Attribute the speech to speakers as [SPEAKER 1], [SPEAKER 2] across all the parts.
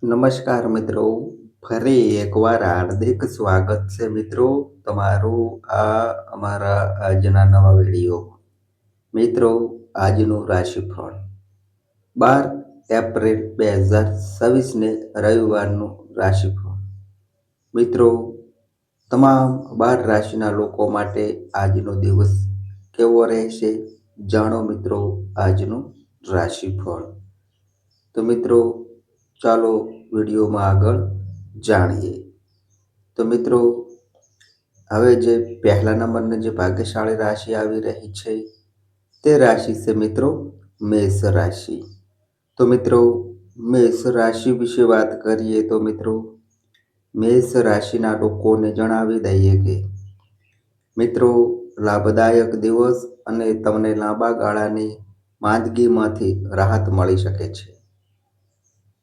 [SPEAKER 1] નમસ્કાર મિત્રો, ફરી એકવાર હાર્દિક સ્વાગત છે મિત્રો તમારું આ અમારા આજના નવા વિડીયો. મિત્રો, આજનું રાશિફળ 12 એપ્રિલ 2026 રવિવારનું રાશિફળ. મિત્રો, તમામ 12 રાશિના લોકો માટે આજનો દિવસ કેવો રહેશે જાણો મિત્રો આજનું રાશિફળ. તો મિત્રો, ચાલો વિડીયોમાં આગળ જાણીએ. તો મિત્રો, હવે જે પહેલા નંબરની જે ભાગ્યશાળી રાશિ આવી રહી છે તે રાશિ છે મિત્રો મેષ રાશિ. તો મિત્રો, મેષ રાશિ વિશે વાત કરીએ તો મિત્રો, મેષ રાશિના લોકોને જણાવી દઈએ કે મિત્રો, લાભદાયક દિવસ અને તમને લાંબા ગાળાની માંદગીમાંથી રાહત મળી શકે છે.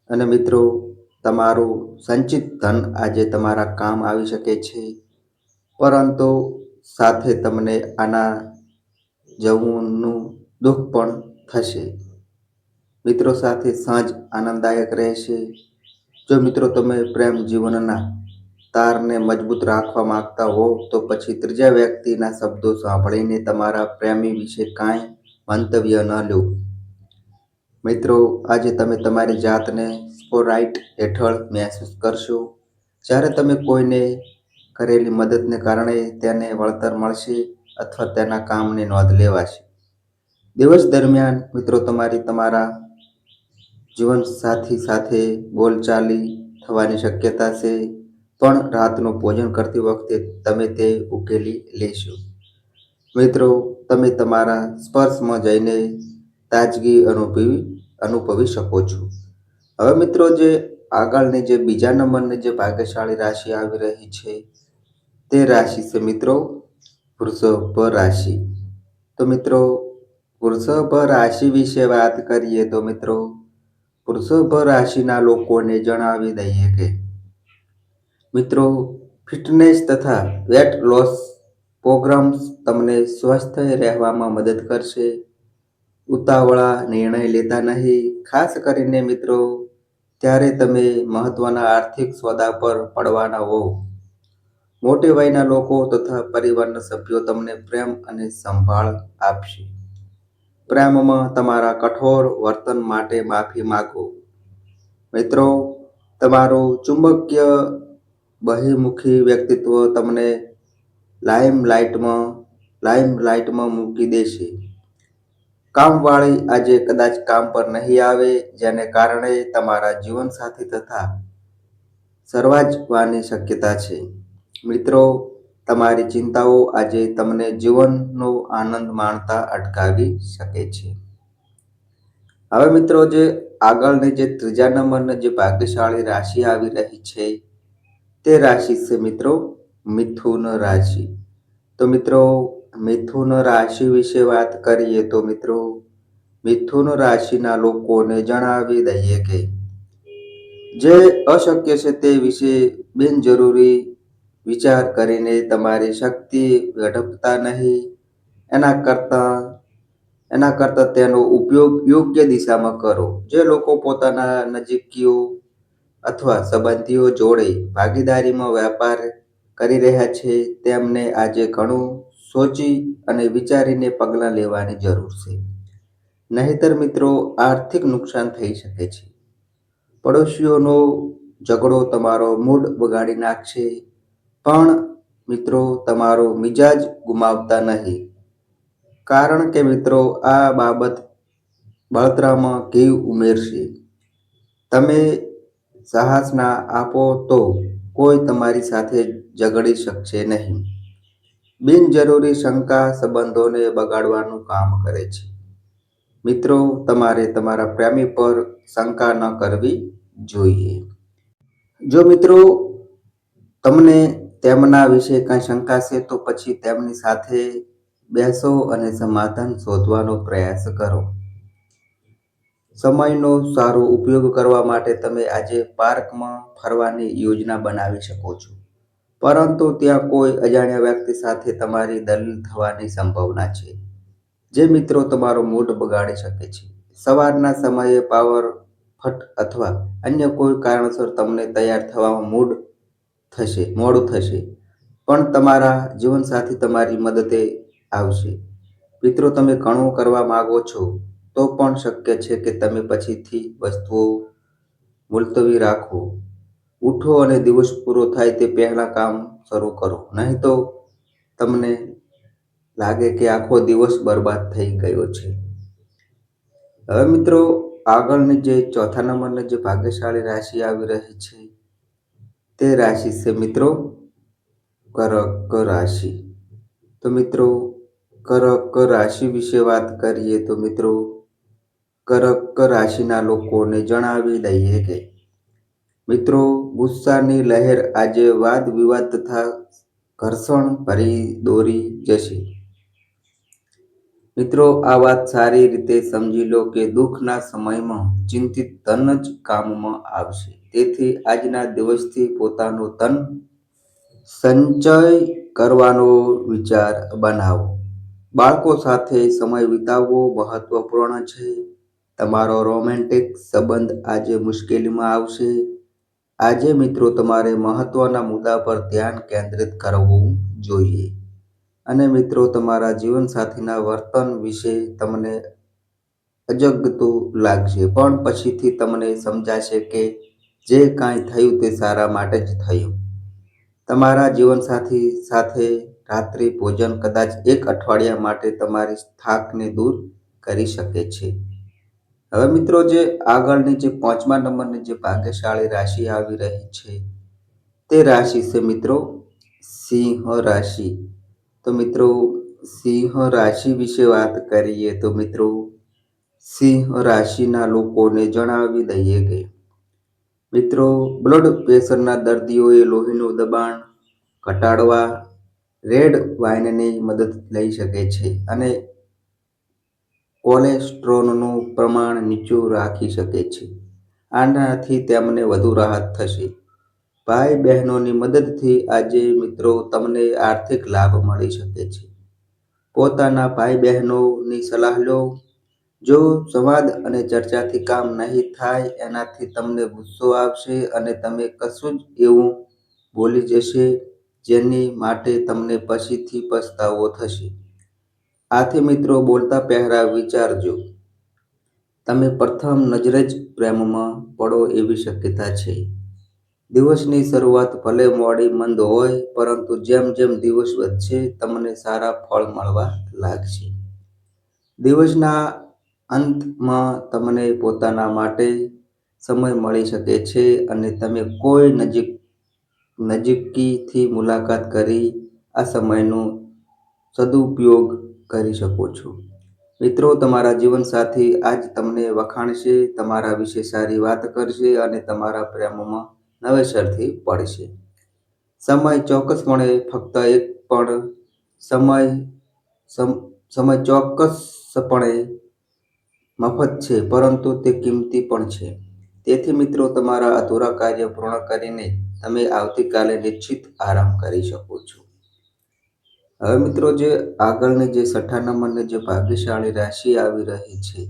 [SPEAKER 1] અને મિત્રો, તમારું સંચિત ધન આજે તમારા કામ આવી શકે છે, પરંતુ સાથે તમને આના જવાનું દુઃખ પણ થશે. મિત્રો સાથે સાંજ આનંદદાયક રહેશે. જો મિત્રો તમે પ્રેમ જીવનના તારને મજબૂત રાખવા માંગતા હો તો પછી ત્રીજા વ્યક્તિના શબ્દો સાંભળીને તમારા પ્રેમી વિશે કાંઈ મંતવ્ય ન લો. મિત્રો, આજે તમે તમારી જાતને સ્પોટલાઇટ હેઠળ મહેસૂસ કરશો. જ્યારે તમે કોઈને કરેલી મદદને કારણે તેને વળતર મળશે અથવા તેના કામની નોંધ લેવાશે. દિવસ દરમિયાન મિત્રો તમારા જીવનસાથી સાથે બોલચાલી થવાની શક્યતા છે, પણ રાતનું ભોજન કરતી વખતે તમે તે ઉકેલી લેશો. મિત્રો, તમે તમારા સ્પર્શમાં જઈને તાજગી અનુભવી શકો છો. હવે મિત્રો, જે આગળની જે બીજા નંબરની જે ભાગ્યશાળી રાશિ આવી રહી છે તે રાશિ છે મિત્રો વૃષભ રાશિ. તો મિત્રો, વૃષભ રાશિ વિશે વાત કરીએ તો મિત્રો, વૃષભ રાશિના લોકોને જણાવી દઈએ કે મિત્રો, ફિટનેસ તથા વેટ લોસ પ્રોગ્રામ્સ તમને સ્વસ્થ રહેવામાં મદદ કરશે. ઉતાવળા નિર્ણય લેતા નહીં, ખાસ કરીને મિત્રો ત્યારે તમે મહત્વના આર્થિક સોદા પર પડવાના હો. મોટી વયના લોકો તથા પરિવારના સભ્યો તમને પ્રેમ અને સંભાળ આપશે. પ્રેમમાં તમારા કઠોર વર્તન માટે માફી માંગો. મિત્રો, તમારું ચુંબકીય બહિર્મુખી વ્યક્તિત્વ તમને લાઇમલાઇટમાં મૂકી દેશે. કામવાળી આજે કદાચ કામ પર નહીં આવે, જેને કારણે તમારા જીવનસાથી તથા સર્વાજવાની શક્યતા છે. મિત્રો, તમારી ચિંતાઓ આજે તમને જીવનનો આનંદ માણતા અટકાવી શકે છે. હવે મિત્રો, જે આગળની જે ત્રીજા નંબરની જે ભાગ્યશાળી રાશિ આવી રહી છે તે રાશિ છે મિત્રો મિથુન રાશિ. તો મિત્રો, મિથુન રાશિ વિશે વાત કરીએ તો મિત્રો, મિથુન રાશિના લોકોને જણાવી દઈએ કે જે અશક્ય છે તે વિશે બિનજરૂરી વિચાર કરીને તમારી શક્તિ વેડફતા નહીં. એના કરતાં તેનો ઉપયોગ યોગ્ય દિશામાં કરો. જે લોકો પોતાના નજીકીઓ અથવા સંબંધીઓ જોડે ભાગીદારીમાં વેપાર કરી રહ્યા છે તેમને આજે ઘણું સોચી અને વિચારીને પગલાં લેવાની જરૂર છે. નહીંતર મિત્રો આર્થિક નુકસાન થઈ શકે છે. પડોશીઓનો ઝઘડો તમારો મૂડ બગાડી નાખશે, પણ મિત્રો તમારો મિજાજ ગુમાવતા નહીં, કારણ કે મિત્રો આ બાબત બળતરામાં ઘી ઉમેરશે. તમે સાહસ ના આપો તો કોઈ તમારી સાથે ઝઘડી શકશે નહીં. બિનજરૂરી શંકા સંબંધોને બગાડવાનું કામ કરે છે. મિત્રો, તમારે તમારા પ્રેમી પર શંકા ન કરવી જોઈએ. જો મિત્રો તમને તેમના વિશે કંઈ શંકા છે તો પછી તેમની સાથે બેસો અને સમાધાન શોધવાનો પ્રયાસ કરો. સમયનો સારો ઉપયોગ કરવા માટે તમે આજે પાર્કમાં ફરવાની યોજના બનાવી શકો છો, પરંતુ ત્યાં કોઈ અજાણ્યા વ્યક્તિ સાથે તમારી દલીલ થવાની સંભાવના છે, જે મિત્રો તમારો મૂડ બગાડી શકે છે. સવારના સમયે ફટ અથવા અન્ય કોઈ કારણસર તમને તૈયાર થવામાં મોડું થશે, પણ તમારા જીવનસાથી તમારી મદદે આવશે. મિત્રો, તમે ઘણું કરવા માંગો છો તો પણ શક્ય છે કે તમે પછીથી વસ્તુઓ મુલતવી રાખો. ઉઠો અને દિવસ પૂરો થાય તે પહેલાં કામ શરૂ કરો, નહીં તો તમને લાગે કે આખો દિવસ બરબાદ થઈ ગયો છે. હવે મિત્રો, આગળની જે ચોથા નંબરની જે ભાગ્યશાળી રાશિ આવી રહી છે તે રાશિ છે મિત્રો કર્ક રાશિ. તો મિત્રો, કર્ક રાશિ વિશે વાત કરીએ તો મિત્રો, કર્ક રાશિના લોકોને જણાવી દઈએ કે મિત્રો, ગુસ્સાની લહેર આજે વાદ વિવાદ તથા ઘર્ષણ ભરી દોરી જશે. મિત્રો, આ વાત સારી રીતે સમજી લો કે દુઃખના સમયમાં ચિંતિત ધન જ કામમાં આવશે. તેથી આજના દિવસથી પોતાનો ધન સંચય કરવાનો વિચાર બનાવો. બાળકો સાથે સમય વિતાવવો મહત્વપૂર્ણ છે. તમારો રોમેન્ટિક સંબંધ આજે મુશ્કેલીમાં આવશે. આજે મિત્રો, તમારે મહત્વના મુદ્દા પર ધ્યાન કેન્દ્રિત કરવું જોઈએ. અને મિત્રો, તમારા જીવનસાથીના વર્તન વિશે તમને અજગતું લાગશે, પણ પછીથી તમને સમજાશે કે જે કાંઈ થયું તે સારા માટે જ થયું. તમારા જીવનસાથી સાથે રાત્રિ ભોજન કદાચ એક અઠવાડિયા માટે તમારી થાકને દૂર કરી શકે છે. હવે મિત્રો, જે આગળની જે 5મા નંબરની જે ભાગ્યશાળી રાશિ આવી રહી છે તે રાશિ છે મિત્રો સિંહ રાશિ. તો મિત્રો, સિંહ રાશિ વિશે વાત કરીએ તો મિત્રો, સિંહ રાશિના લોકોને જણાવી દઈએ કે મિત્રો, બ્લડ પ્રેશરના દર્દીઓએ લોહીનું દબાણ ઘટાડવા રેડ વાઇનની મદદ લઈ શકે છે અને કોલેસ્ટ્રોલનું પ્રમાણ નીચું રાખી શકે છે. આનાથી તેમને વધુ રાહત થશે. ભાઈ બહેનોની મદદથી આજે મિત્રો તમને આર્થિક લાભ મળી શકે છે. પોતાના ભાઈ બહેનોની સલાહ લો. જો સંવાદ અને ચર્ચાથી કામ નહીં થાય, એનાથી તમને ગુસ્સો આવશે અને તમે કશું જ એવું બોલી જશે જેની માટે તમને પછીથી પછતાવો થશે. આથી મિત્રો, બોલતા પહેલા વિચારજો. તમે પ્રથમ નજરે જ પ્રેમમાં પડો એવી શક્યતા છે. દિવસની શરૂઆત ભલે મોડી મંદ હોય, પરંતુ જેમ જેમ દિવસ વધશે તમને સારા ફળ મળવા લાગશે. દિવસના અંતમાં તમને પોતાના માટે સમય મળી શકે છે અને તમે કોઈ નજીકથી મુલાકાત કરી આ સમયનો સદુપયોગ કરી શકો છો. મિત્રો, તમારા જીવનસાથી આજ તમને વખાણશે, તમારા વિશે સારી વાત કરશે અને તમારા પ્રેમમાં નવેસરથી પડશે. સમય ચોક્કસપણે ફક્ત એક પણ સમય ચોક્કસપણે મફત છે, પરંતુ તે કિંમતી પણ છે. તેથી મિત્રો, તમારા અધૂરા કાર્ય પૂર્ણ કરીને તમે આવતીકાલે નિશ્ચિત આરામ કરી શકો છો. હવે મિત્રો, જે આગળની જે 6ઠા નંબરની જે ભાગ્યશાળી રાશિ આવી રહી છે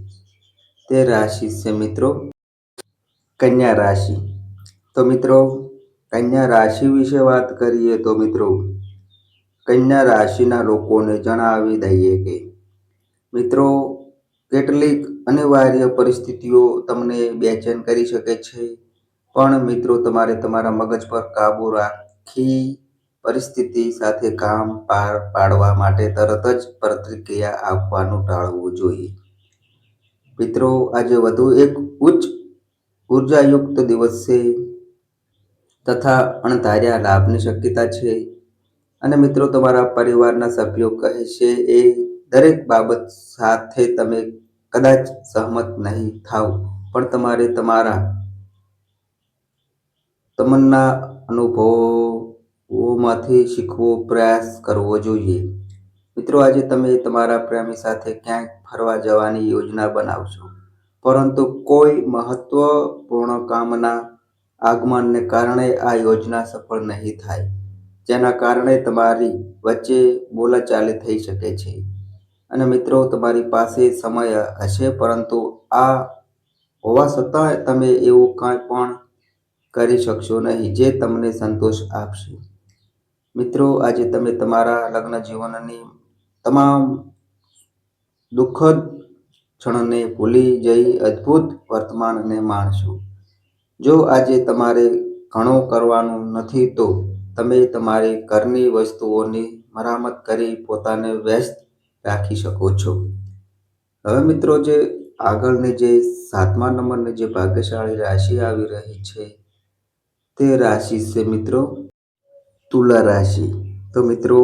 [SPEAKER 1] તે રાશિ છે મિત્રો કન્યા રાશિ. તો મિત્રો, કન્યા રાશિ વિશે વાત કરીએ તો મિત્રો, કન્યા રાશિના લોકોને જણાવી દઈએ કે મિત્રો, કેટલીક અનિવાર્ય પરિસ્થિતિઓ તમને બેચેન કરી શકે છે, પણ મિત્રો તમારે તમારા મગજ પર કાબૂ રાખી પરિસ્થિતિ સાથે કામ પાર પાડવા માટે તરત જ પ્રતિક્રિયા આપવાનું ટાળવું જોઈએ. મિત્રો, આજે વધુ એક ઉચ્ચ ઉર્જાયુક્ત દિવસ છે તથા અણધાર્યા લાભની શક્યતા છે. અને મિત્રો, તમારા પરિવારના સભ્યો કહેશે એ દરેક બાબત સાથે તમે કદાચ સહમત નહીં થાવ, પણ તમારે તમારા તમન્ના અનુભવોમાંથી શીખવો પ્રયાસ કરવો જોઈએ. મિત્રો, આજે તમે તમારા પ્રેમી સાથે ક્યાંક ફરવા જવાની યોજના બનાવશો, પરંતુ કોઈ મહત્વપૂર્ણ કામના આગમનને કારણે આ યોજના સફળ નહીં થાય, જેના કારણે તમારી વચ્ચે બોલાચાલી થઈ શકે છે. અને મિત્રો, તમારી પાસે સમય હશે, પરંતુ આ હોવા છતાંય તમે એવું કાંઈ પણ કરી શકશો નહીં જે તમને સંતોષ આપશે. મિત્રો, આજે તમે તમારા લગ્ન જીવનની તમામ દુઃખદ ક્ષણોને ભૂલી જઈ અદ્ભુત વર્તમાનને માણશો. જો આજે તમારે ઘણું કરવાનું નથી તો તમે તમારી ઘરની વસ્તુઓની મરામત કરી પોતાને વ્યસ્ત રાખી શકો છો. હવે મિત્રો, જે આગળની જે 7મા નંબરની જે ભાગ્યશાળી રાશિ આવી રહી છે તે રાશિ છે મિત્રો તુલા રાશિ. તો મિત્રો,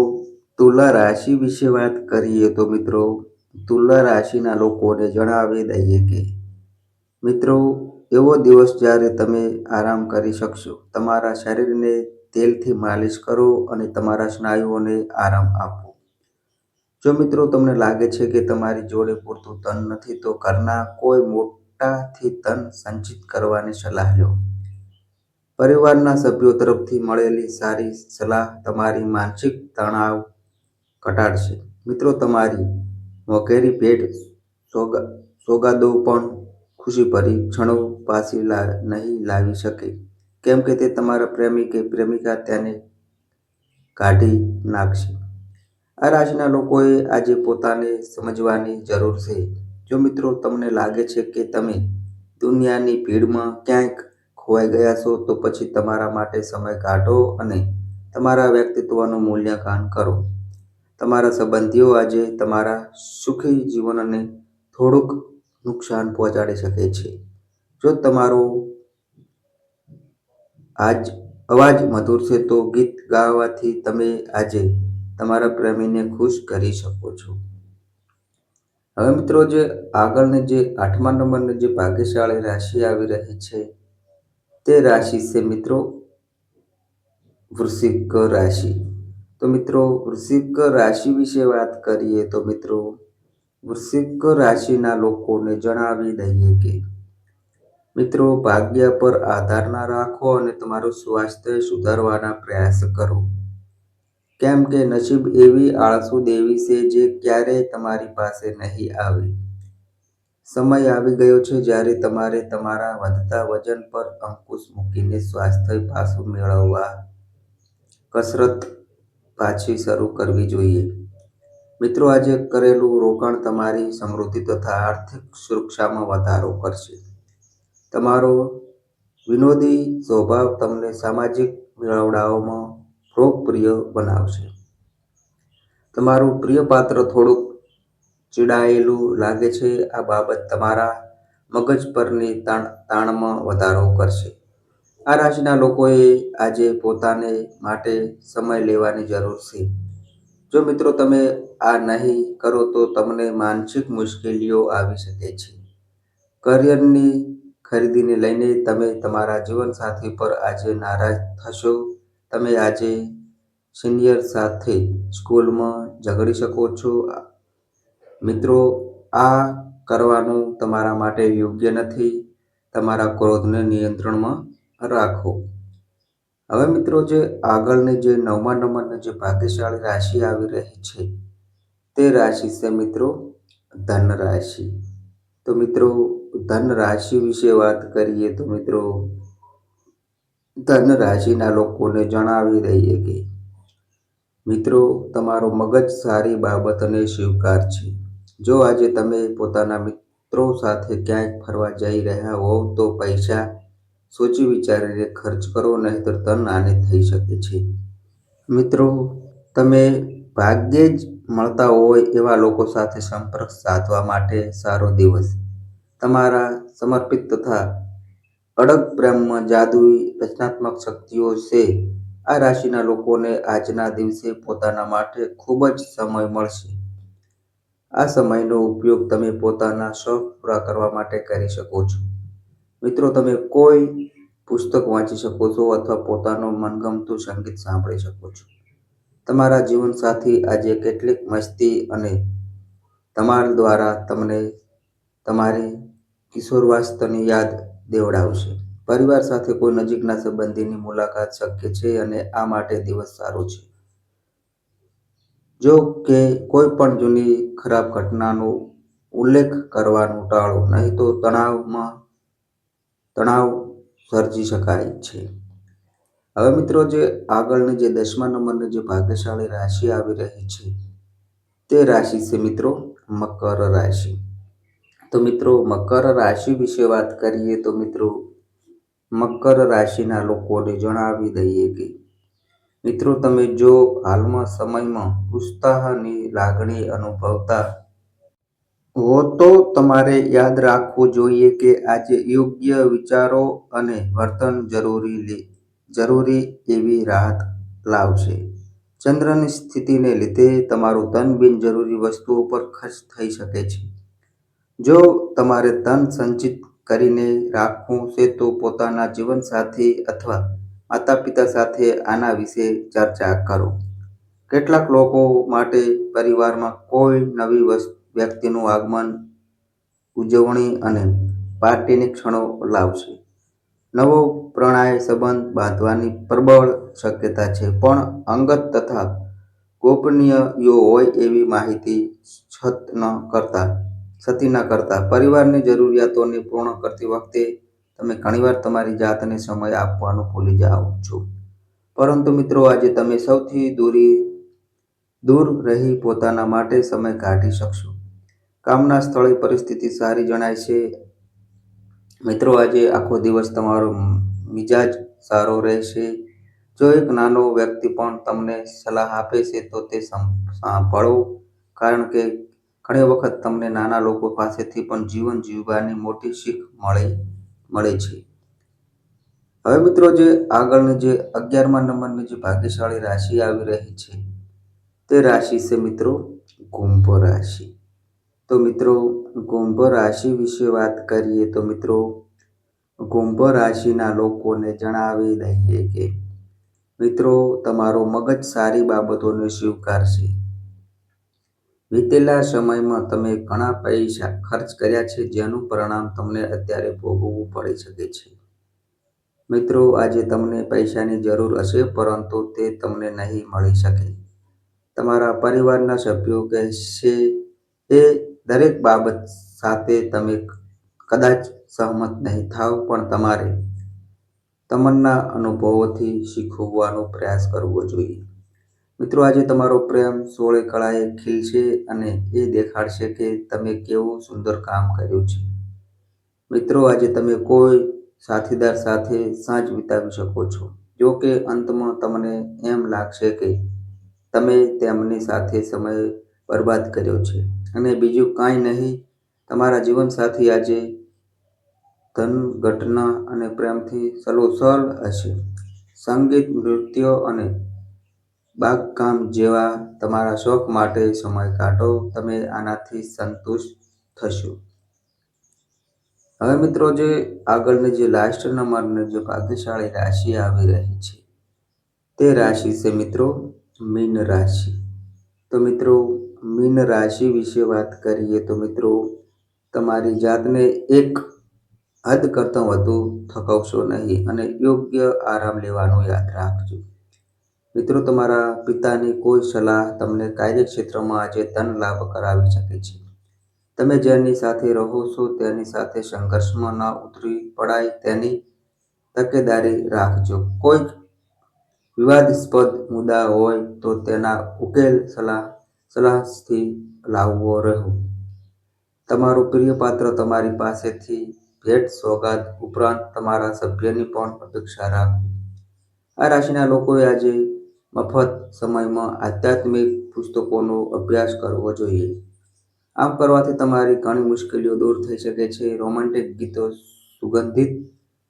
[SPEAKER 1] તુલા રાશિ વિશે વાત કરીએ તો મિત્રો, તુલા રાશિના લોકોને જણાવી દઈએ કે મિત્રો, એવો દિવસ જ્યારે તમે આરામ કરી શકશો. તમારા શરીરને તેલથી માલિશ કરો અને તમારા સ્નાયુઓને આરામ આપો. જો મિત્રો તમને લાગે છે કે તમારી જોડે પૂરતું ધન નથી તો ઘરના કોઈ મોટાથી ધન સંચિત કરવાની સલાહ લો. પરિવારના સભ્યો તરફથી મળેલી સારી સલાહ તમારી માનસિક તણાવ ઘટાડશે. મિત્રો, તમારી મોંઘેરી ભેટ સોગાદો પણ ખુશીભરી ક્ષણો પાછી નહીં લાવી શકે, કેમ કે તે તમારા પ્રેમી કે પ્રેમિકા તેને કાઢી નાખશે. આ રાશિના લોકોએ આજે પોતાને સમજવાની જરૂર છે. જો મિત્રો તમને લાગે છે કે તમે દુનિયાની ભીડમાં ક્યાંક ખોવાઈ ગયા છો તો પછી તમારા માટે સમય કાઢો અને તમારા વ્યક્તિત્વનું મૂલ્યાંકન કરો. તમારા સંબંધીઓ આજે તમારા સુખી જીવનને થોડુંક નુકસાન પહોંચાડી શકે છે. જો તમારો અવાજ મધુર છે તો ગીત ગાવાથી તમે આજે તમારા પ્રેમીને ખુશ કરી શકો છો. હવે મિત્રો, જે આગળની જે 8મા નંબરની જે ભાગ્યશાળી રાશિ આવી રહી છે તે રાશિ છે મિત્રો વૃશ્ચિક રાશિ. તો મિત્રો, વૃશ્ચિક રાશિ વિશે વાત કરીએ તો મિત્રો, વૃશ્ચિક રાશિના લોકોને જણાવી દઈએ કે મિત્રો, ભાગ્ય પર આધાર ના રાખો અને તમારું સ્વાસ્થ્ય સુધારવાના પ્રયાસ કરો, કેમ કે નસીબ એવી આળસુ દેવી છે જે ક્યારેય તમારી પાસે નહીં આવે. સમય આવી ગયો છે જ્યારે તમારે તમારા વધતા વજન પર અંકુશ મૂકીને સ્વાસ્થ્ય પાછું મેળવવા કસરત પાછી શરૂ કરવી જોઈએ. મિત્રો, આજે કરેલું રોકાણ તમારી સમૃદ્ધિ તથા આર્થિક સુરક્ષામાં વધારો કરશે. તમારો વિનોદી સ્વભાવ તમને સામાજિક મેળાવડાઓમાં લોકપ્રિય બનાવશે. તમારું પ્રિય પાત્ર થોડુંક ચીડાયેલું લાગે છે. આ બાબત તમારા મગજ પરની તાણમાં વધારો કરશે. આ રાશિના લોકોએ આજે પોતાને માટે સમય લેવાની જરૂર છે. જો મિત્રો તમે આ નહીં કરો તો તમને માનસિક મુશ્કેલીઓ આવી શકે છે. કરિયરની ખરીદીને લઈને તમે તમારા જીવનસાથી પર આજે નારાજ થશો. તમે આજે સિનિયર સાથે સ્કૂલમાં ઝઘડી શકો છો. મિત્રો, આ કરવાનું તમારા માટે યોગ્ય નથી. તમારા ક્રોધને નિયંત્રણમાં રાખો. હવે મિત્રો, જે આગળની જે 9મા નંબરની જે ભાગ્યશાળી રાશિ આવી રહી છે તે રાશિ છે મિત્રો ધન રાશિ. તો મિત્રો, ધન રાશિ વિશે વાત કરીએ તો મિત્રો, ધન રાશિના લોકોને જણાવી દઈએ કે મિત્રો, તમારો મગજ સારી બાબતને સ્વીકાર છે. જો આજે તમે પોતાના મિત્રો સાથે ક્યાંક ફરવા જઈ રહ્યા હોવ તો પૈસા સોચી વિચારીને ખર્ચ કરો, નહીંતર તરહાની થઈ શકે છે. મિત્રો, તમે ભાગ્યે જ મળતા હોય એવા લોકો સાથે સંપર્ક સાધવા માટે સારો દિવસ. તમારા સમર્પિત તથા અડગ પ્રેમમાં જાદુઈ રચનાત્મક શક્તિઓ છે. આ રાશિના લોકોને આજના દિવસે પોતાના માટે ખૂબ જ સમય મળશે. આ સમયનો ઉપયોગ તમે પોતાના શોખ પૂરા કરવા માટે કરી શકો છો. મિત્રો, તમે કોઈ પુસ્તક વાંચી શકો છો અથવા પોતાનું મનગમતું સંગીત સાંભળી શકો છો. તમારા જીવનસાથી આજે કેટલીક મસ્તી અને ધમાલ દ્વારા તમને તમારી કિશોરાવસ્થાની યાદ દેવડાવશે. પરિવાર સાથે કોઈ નજીકના સંબંધીની મુલાકાત શક્ય છે અને આ માટે દિવસ સારો છે. જો કે કોઈ પણ જૂની ખરાબ ઘટનાનો ઉલ્લેખ કરવાનું ટાળો, નહીં તો તણાવમાં તણાવ સર્જી શકાય છે. હવે મિત્રો, જે આગળની જે 10મા નંબરની જે ભાગ્યશાળી રાશિ આવી રહી છે તે રાશિ છે મિત્રો મકર રાશિ. તો મિત્રો, મકર રાશિ વિશે વાત કરીએ તો મિત્રો, મકર રાશિના લોકોને જણાવી દઈએ કે મિત્રો, તમે જો હાલમાં સમયમાં ઉત્સાહની લાગણી અનુભવતા હો તો તમારે યાદ રાખવું જોઈએ કે આજે યોગ્ય વિચારો અને વર્તન જરૂરી એવી રાહત લાવશે. ચંદ્રની સ્થિતિને લીધે તમારું ધન બિનજરૂરી વસ્તુઓ પર ખર્ચ થઈ શકે છે. જો તમારે ધન સંચિત કરીને રાખવું છે તો પોતાના જીવનસાથી અથવા માતા-પિતા સાથે આના વિશે ચર્ચા કરો. કેટલાક લોકો માટે પરિવારમાં કોઈ નવી વ્યક્તિનું આગમન ઉજવણી અને પાર્ટીની ક્ષણો લાવશે. નવો પ્રણય સંબંધ બાંધવાની પ્રબળ શક્યતા છે, પણ અંગત તથા ગોપનીય હોય એવી માહિતી છતી ન કરતા પરિવારની જરૂરિયાતોને પૂર્ણ કરતી વખતે તમે ઘણીવાર તમારી જાતને સમય આપવાનું ભૂલી જાઓ છો. પરંતુ મિત્રો, આજે તમે સૌથી દૂર રહી પોતાના માટે સમય કાઢી શકશો. કામના સ્થળે પરિસ્થિતિ સારી જણાય છે. મિત્રો, આજે આખો દિવસ તમારો મિજાજ સારો રહેશે. જો એક નાનો વ્યક્તિ પણ તમને સલાહ આપે છે તો તે સાંભળો, કારણ કે ઘણી વખત તમને નાના લોકો પાસેથી પણ જીવન જીવવાની મોટી શીખ મળે છે. હવે મિત્રો, જે આગળની જે 11મા નંબરની જે ભાગ્યશાળી રાશિ આવી રહી છે તે રાશિ છે મિત્રો કુંભ રાશિ. તો મિત્રો, કુંભ રાશિ વિશે વાત કરીએ તો મિત્રો, કુંભ રાશિના લોકોને જણાવી દઈએ કે મિત્રો, તમારો મગજ સારી બાબતોને સ્વીકારશે. વીતેલા સમયમાં તમે ઘણા પૈસા ખર્ચ કર્યા છે, જેનું પરિણામ તમને અત્યારે ભોગવવું પડી શકે છે. મિત્રો, આજે તમને પૈસાની જરૂર હશે, પરંતુ તે તમને નહીં મળી શકે. તમારા પરિવારના સભ્યો કહેશે એ દરેક બાબત સાથે તમે કદાચ સહમત નહીં થાવ, પણ તમારે તમન્ના અનુભવોથી શીખવવાનો પ્રયાસ કરવો જોઈએ. મિત્રો, આજે તમારો પ્રેમ 16 કળાએ ખીલશે અને એ દેખાડશે કે તમે કેવું સુંદર કામ કર્યું છે. મિત્રો, આજે તમે કોઈ સાથીદાર સાથે સાંજ વિતાવી શકો છો. જો કે અંતમાં તમને એમ લાગશે કે તમે તેમની સાથે સમય બરબાદ કર્યો છે. અને બીજું કાંઈ નહીં, તમારા જીવનસાથી આજે ધન, ઘટના અને પ્રેમથી સલોસલ હશે. સંગીત, નૃત્ય અને બાગકામ જેવા તમારા શોખ માટે સમય કાઢો. તમે આનાથી સંતુષ્ટ થશો. હવે મિત્રો, જે આગળની જે લાસ્ટ નંબરની જે ભાગ્યશાળી રાશિ આવી રહી છે તે રાશિ છે મિત્રો મીન રાશિ. તો મિત્રો, મીન રાશિ વિશે વાત કરીએ તો મિત્રો, તમારી જાતને એક હદ કરતાં વધુ થકવશો નહીં અને યોગ્ય આરામ લેવાનું યાદ રાખજો. મિત્રો, તમારા પિતાની કોઈ સલાહ તમને કાર્યક્ષેત્રમાં આજે ધન લાભ કરાવી શકે છે. તમે જેની સાથે રહો છો તેની સાથે સંઘર્ષમાં ન ઉતરી પડાય તેની તકેદારી રાખજો. કોઈક વિવાદાસ્પદ મુદ્દા હોય તો તેના ઉકેલ સલાહથી લાવવો રહો. તમારું પ્રિય પાત્ર તમારી પાસેથી ભેટ સોગાદ ઉપરાંત તમારા સભ્યની પણ અપેક્ષા રાખો. આ રાશિના લોકોએ આજે મફત સમયમાં આધ્યાત્મિક પુસ્તકોનો અભ્યાસ કરવો જોઈએ. આમ કરવાથી તમારી ઘણી મુશ્કેલીઓ દૂર થઈ શકે છે. રોમેન્ટિક ગીતો, સુગંધિત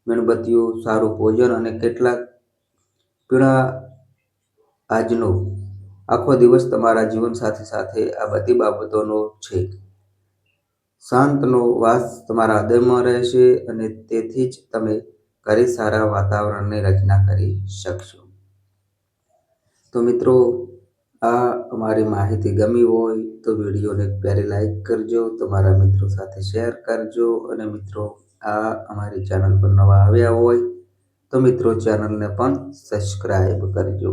[SPEAKER 1] મીણબત્તીઓ, સારું ભોજન અને કેટલાક પીણા આજનો આખો દિવસ તમારા જીવનસાથી સાથે આ બધી બાબતોનો છે. શાંતનો વાસ તમારા હૃદયમાં રહેશે અને તેથી જ તમે ઘરે સારા વાતાવરણની રચના કરી શકશો. તો મિત્રો, આ અમારી માહિતી ગમી હોય તો વિડીયોને એક પ્યારી લાઈક કરજો, તમારા મિત્રો સાથે શેર કરજો અને મિત્રો, આ અમારી ચેનલ પર નવા આવ્યા હોય તો મિત્રો ચેનલને પણ સબસ્ક્રાઈબ કરજો.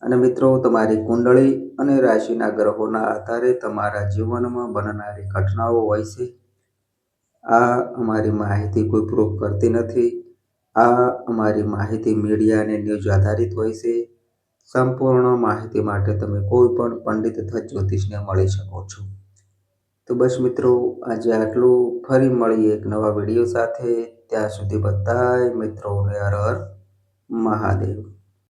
[SPEAKER 1] અને મિત્રો, તમારી કુંડળી અને રાશિના ગ્રહોના આધારે તમારા જીવનમાં બનનારી ઘટનાઓ હોય છે. આ અમારી માહિતી કોઈ પ્રૂફ કરતી નથી. આ અમારી માહિતી મીડિયા અને ન્યૂઝ આધારિત હોય છે. સંપૂર્ણ માહિતી માટે તમે કોઈ પણ પંડિત અથવા જ્યોતિષને મળી શકો છો. તો બસ મિત્રો, આજે આટલું. ફરી મળીએ એક નવા વિડીયો સાથે. ત્યાં સુધી બધાય મિત્રોને હર હર મહાદેવ.